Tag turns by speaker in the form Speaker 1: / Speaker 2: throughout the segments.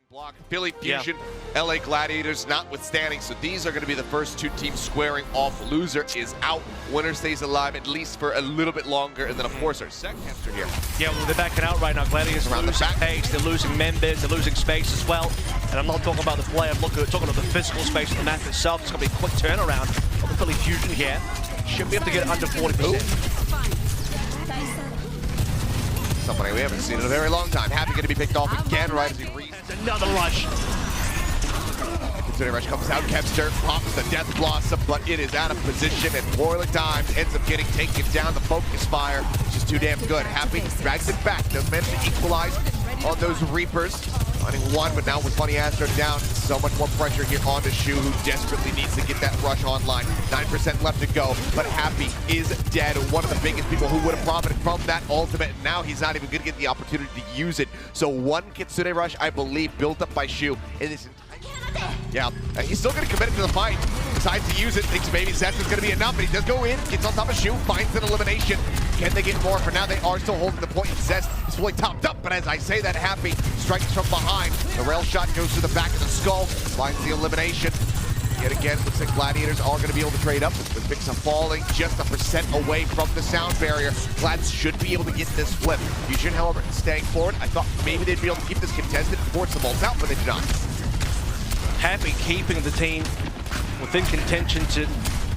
Speaker 1: block. Philly Fusion, LA Gladiators notwithstanding, so these are going to be the first two teams squaring off. Loser is out, winner stays alive at least for a little bit longer, and then of course our second hamster here.
Speaker 2: Yeah, well, they're backing out right now. Gladiators
Speaker 1: Around
Speaker 2: are losing pace, they're losing members, they're losing space as well. And I'm not talking about the play, I'm talking about the physical space of the map itself. It's going to be a quick turnaround of the Philly Fusion here. Should be able to get under 40%.
Speaker 1: Somebody we haven't seen in a very long time. Happy going to be picked off again right as he reads.
Speaker 2: Another rush.
Speaker 1: Considering rush comes out, Kempster pops the Death Blossom, but it is out of position and poorly timed. Ends up getting taken down. The Focus Fire, which is too damn good. Happy drags it back. Doesn't manage to equalize on those Reapers. Finding one, but now with Funny Astro down, so much more pressure here on the Shu, who desperately needs to get that rush online. 9% left to go, but Happy is dead. One of the biggest people who would have profited from that ultimate. Now he's not even going to get the opportunity to use it. So one Kitsune rush, I believe, built up by Shu in this entire. Yeah, he's still going to commit it to the fight. Decides to use it, thinks maybe Zest is going to be enough, but he does go in, gets on top of Shu, finds an elimination. Can they get more? For now, they are still holding the point. Zest is fully topped up, but as I say that, Happy strikes from behind. The rail shot goes to the back of the skull, finds the elimination. Yet again, looks like Gladiators are going to be able to trade up, with Vixa falling just a percent away from the sound barrier. Glads should be able to get this flip. Fusion, however, staying forward. I thought maybe they'd be able to keep this contested and force the bolts out, but they did not.
Speaker 2: Happy keeping the team within contention to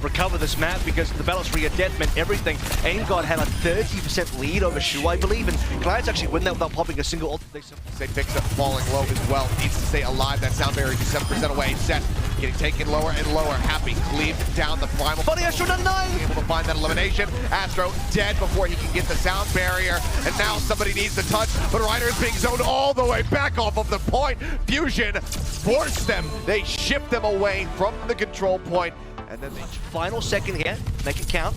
Speaker 2: recover this map because the Balance Ria death meant everything. AimGod had a 30% lead over Shu, I believe, and Glads actually win that without popping a single ult. They
Speaker 1: picks up falling low as well. Needs to stay alive. That sound barrier is 7% away. Set getting taken lower and lower. Happy cleaved down the primal.
Speaker 2: Funny Astro done 9!
Speaker 1: Able to find that elimination. Astro dead before he can get the sound barrier. And now somebody needs the touch, but Reiner is being zoned all the way back off of the point. Fusion forced them. They shipped them away from the control point. And then the
Speaker 2: final second here, make it count.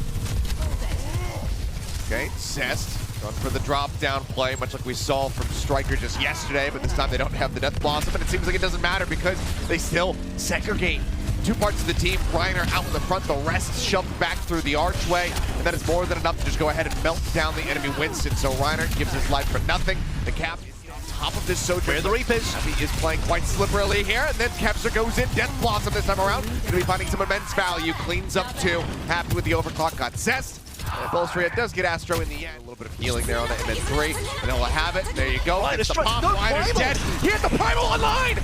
Speaker 1: Okay, Zest going for the drop down play, much like we saw from Striker just yesterday, but this time they don't have the Death Blossom, and it seems like it doesn't matter because they still segregate two parts of the team. Reiner out in the front, the rest shoved back through the archway, and that is more than enough to just go ahead and melt down the enemy Winston. So Reiner gives his life for nothing. The cap is on top of this Sojourner.
Speaker 2: The Reapers.
Speaker 1: He is playing quite slipperily here, and then Kempster goes in. Death Blossom this time around. Going to be finding some immense value. Cleans up two. Happy with the overclock. Got Zest. Bolstria does get Astro in the end. A little bit of healing there on the MN3. And they'll have it. There you go. It's the pop. Reiner's dead. He had the primal online.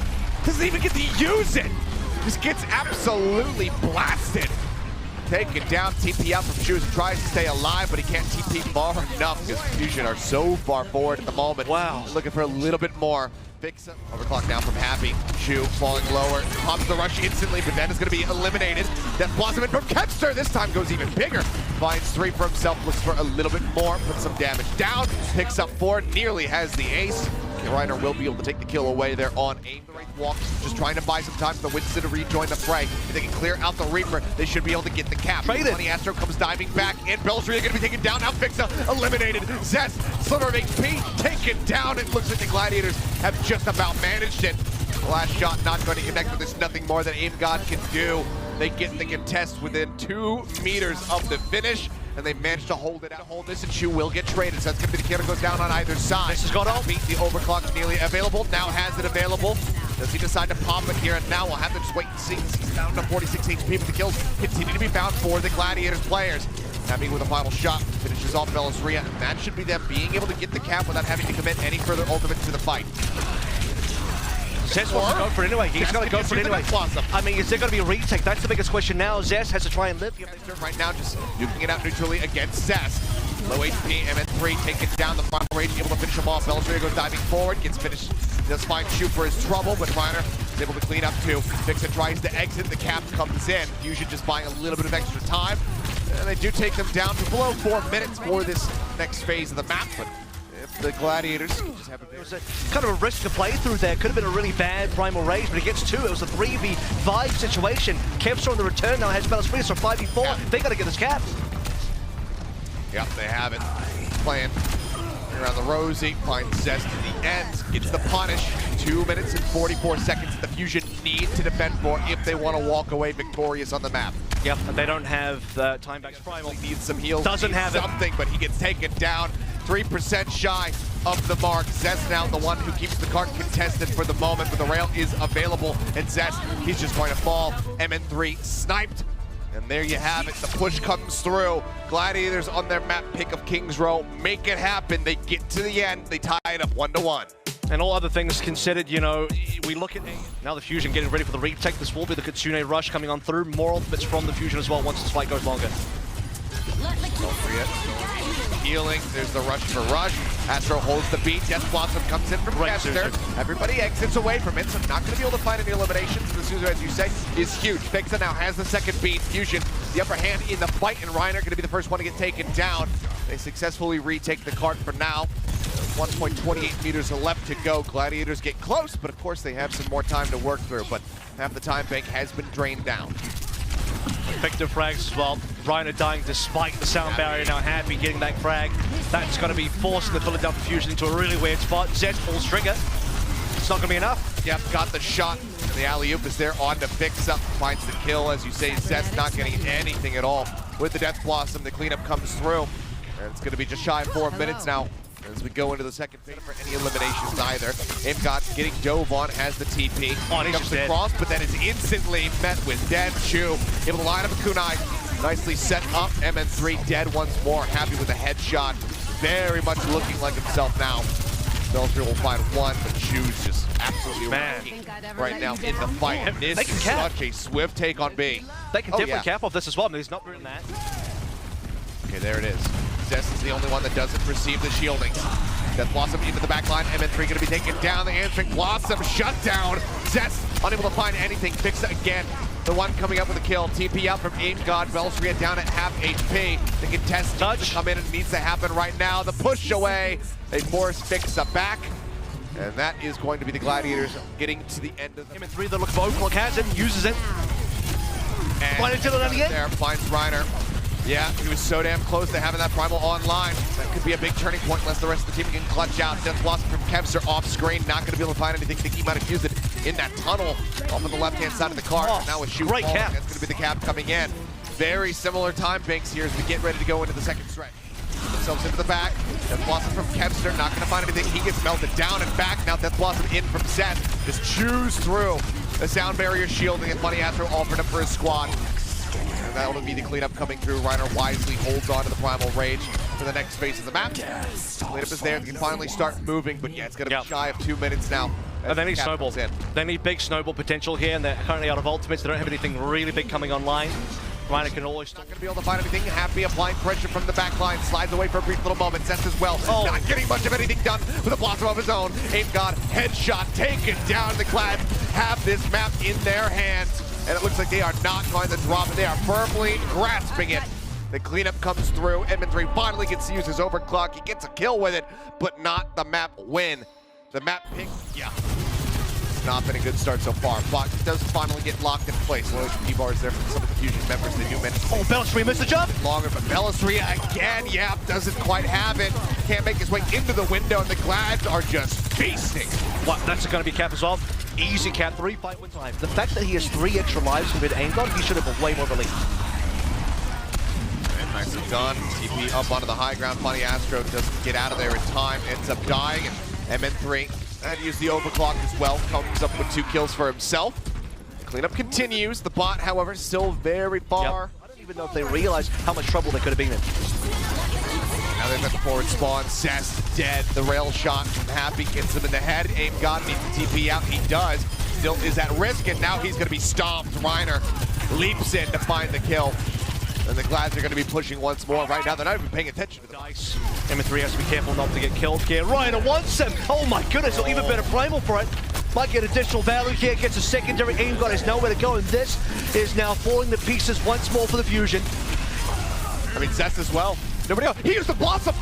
Speaker 1: Doesn't even get to use it. Just gets absolutely blasted. Taken down, TP out from Shu, tries to stay alive, but he can't TP far enough because Fusion are so far forward at the moment.
Speaker 2: Wow.
Speaker 1: Looking for a little bit more. Fix up. Overclock now from Happy. Shu falling lower, pops the rush instantly, but then is going to be eliminated. Death Blossom in from Kempster. This time goes even bigger. Finds 3 for himself, looks for a little bit more, puts some damage down, picks up 4, nearly has the ace. Reiner will be able to take the kill away there on aim. The right walk, just trying to buy some time for the Winston to rejoin the fray. If they can clear out the Reaper, they should be able to get the cap. Funny Astro comes diving back in. Belzria going to be taken down. Now Fixa eliminated. Zest, sliver of HP, taken down. It looks like the Gladiators have just about managed it. The last shot not going to connect, but there's nothing more that AimGod can do. They get the contest within 2 meters of the finish, and they managed to hold it out. Hold this, and Shu will get traded, so that's going to be the kill that goes down on either side.
Speaker 2: This has got all.
Speaker 1: Beat the overclock nearly available, now has it available. Does he decide to pop it here and now? We'll have to just wait and see. He's down to 46 HP, but the kills continue to be found for the Gladiators players. Happy with a final shot, finishes off Ria, and that should be them being able to get the cap without having to commit any further ultimates to the fight.
Speaker 2: Zest wants to go for it anyway. He's going to go for it anyway. I mean, is there going to be a retake? That's the biggest question now. Zest has to try and live.
Speaker 1: Right now, just duking it out neutrally against Zest. Low HP, MN3 taking down the final range, able to finish him off. Belzria goes diving forward, gets finished. Does find Shu for his trouble, but Reiner is able to clean up too. Vixen tries to exit, the cap comes in. Fusion just buying a little bit of extra time. And they do take them down to below 4 minutes for this next phase of the map. But if the Gladiators just have
Speaker 2: it was a kind of a risk to play through there. Could have been a really bad primal rage, but it gets 2. It was a 3v5 situation. Kempster on the return now has Balance Ria, so 5v4. Yeah. They got to get this cap.
Speaker 1: Yep, they have it. Playing around the Rosie, finds Zest in the end, gets the punish. 2 minutes and 44 seconds the Fusion need to defend for if they want to walk away victorious on the map.
Speaker 2: Yep, and they don't have the time back. Primal
Speaker 1: needs some heals.
Speaker 2: Doesn't have
Speaker 1: something, but he gets taken down. 3% shy. of the mark. Zest now the one who keeps the cart contested for the moment, but the rail is available, and Zest, he's just going to fall. MN3 sniped, and there you have it. The push comes through. Gladiators on their map pick of King's Row make it happen. They get to the end. They tie it up 1-1.
Speaker 2: And all other things considered, you know, we look at now the Fusion getting ready for the retake. This will be the Kitsune rush coming on through. More ultimates from the Fusion as well once this fight goes longer.
Speaker 1: Don't forget, healing. There's the rush for Rush. Astro holds the beat. Death Blossom comes in from Kester. Everybody exits away from it, so not going to be able to find any eliminations. The Suzu, as you say, is huge. Fixa now has the second beat. Fusion, the upper hand in the fight, and Reiner going to be the first one to get taken down. They successfully retake the cart for now. 1.28 meters left to go. Gladiators get close, but of course they have some more time to work through. But half the time bank has been drained down.
Speaker 2: Effective frags as well. Reiner dying despite the sound barrier. Now Happy getting that frag. That's going to be forcing the Philadelphia Fusion into a really weird spot. Zed pulls trigger. It's not going to be enough.
Speaker 1: Yep, got the shot. And the alley-oop is there on to fix up. Finds the kill. As you say, Zest not getting anything at all. With the Death Blossom, the cleanup comes through. And it's going to be just shy of 4 minutes now as we go into the second phase for any eliminations either. Imgot getting dove on, has the TP. Comes across, but then is instantly met with dead. Chu able to line up a kunai. Nicely set up. MN3 dead once more. Happy with a headshot. Very much looking like himself now. Belcher will find one, but Chu's just absolutely wrecking right now in the fight. This is such a swift take on B.
Speaker 2: They can definitely cap off this as well. I mean, he's not doing that.
Speaker 1: Okay, there it is. Zest is the only one that doesn't receive the shielding. Death Blossom into the back line. MN3 going to be taken down. The answering Blossom shut down. Zest unable to find anything. Fixa again. The one coming up with a kill. TP out from Aim God. Belstria down at half HP. The contest needs to come in and needs to happen right now. The push away. They force Fixa back. And that is going to be the Gladiators getting to the end of the
Speaker 2: MN3 that looks for Overclock has it, uses it.
Speaker 1: And there finds Reiner. Yeah, he was so damn close to having that Primal online. That could be a big turning point unless the rest of the team can clutch out. Death Blossom from Kevster off screen, not going to be able to find anything. I think he might have used it in that tunnel off of the left-hand side of the cart. And now with Shoot falling, that's going to be the cap coming in. Very similar time banks here as we get ready to go into the second stretch. Themselves into the back. Death Blossom from Kevster, not going to find anything. He gets melted down and back. Now Death Blossom in from Zed. Just chews through the sound barrier shielding, and Funny Astro offered up for his squad. And that'll be the cleanup coming through. Reiner wisely holds on to the Primal Rage for the next phase of the map. Cleanup is there. They can finally start moving, but yeah, it's going to be shy of 2 minutes now.
Speaker 2: And they need snowballs. They need big snowball potential here, and they're currently out of ultimates. They don't have anything really big coming online. Reiner can always
Speaker 1: not going to be able to find anything. Happy applying pressure from the back line. Slides away for a brief little moment. Zest as well. Not getting much of anything done with a Blossom of his own. Aim God, headshot, taken down. The Clads have this map in their hands. And it looks like they are not going to drop it. They are firmly grasping it. The cleanup comes through. MN3 finally gets to use his overclock. He gets a kill with it, but not the map win. The map pick, it's not been a good start so far. But it does finally get locked in place. Low HP bars there from some of the Fusion members. They do manage to
Speaker 2: Belstria missed the jump.
Speaker 1: Longer, but Belstria again, doesn't quite have it. Can't make his way into the window, and the Glads are just feasting.
Speaker 2: What? That's going to be cap as well. Easy cap, 3 fight win time. The fact that he has 3 extra lives with Aim God, he should have been way more relief.
Speaker 1: And nicely done. TP up onto the high ground. Funny Astro doesn't get out of there in time. Ends up dying. And MN3 and use the overclock as well. Comes up with 2 kills for himself. Cleanup continues. The bot, however, still very far.
Speaker 2: I don't even know if they realize how much trouble they could have been in.
Speaker 1: Now they've got the forward spawn. Zest dead. The rail shot from Happy gets him in the head. Aim God needs the TP out. He does. Still is at risk, and now he's going to be stomped. Reiner leaps in to find the kill. And the Glads are going to be pushing once more. Right now, they're not even paying attention to the dice.
Speaker 2: MN3 has to be careful not to get killed here. Reiner wants him. Oh my goodness, he'll even better primal for it. Might get additional value here. Gets a secondary. Aim God has nowhere to go, and this is now falling to pieces once more for the Fusion.
Speaker 1: I mean, Zest as well. Nobody else. He used the Blossom.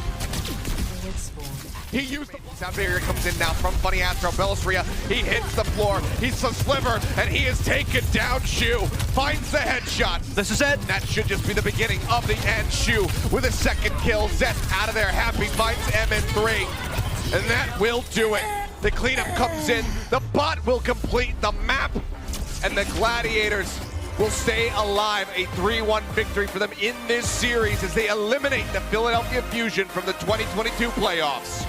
Speaker 1: He used the sound barrier. Comes in now from Funny Astro. Belstria. He hits the floor. He's a sliver, and he is taken down. Shu finds the headshot.
Speaker 2: This is it.
Speaker 1: That should just be the beginning of the end. Shu with a second kill. Zest out of there. Happy finds MN3, and that will do it. The cleanup comes in. The bot will complete the map, and the Gladiators will stay alive. A 3-1 victory for them in this series as they eliminate the Philadelphia Fusion from the 2022 playoffs.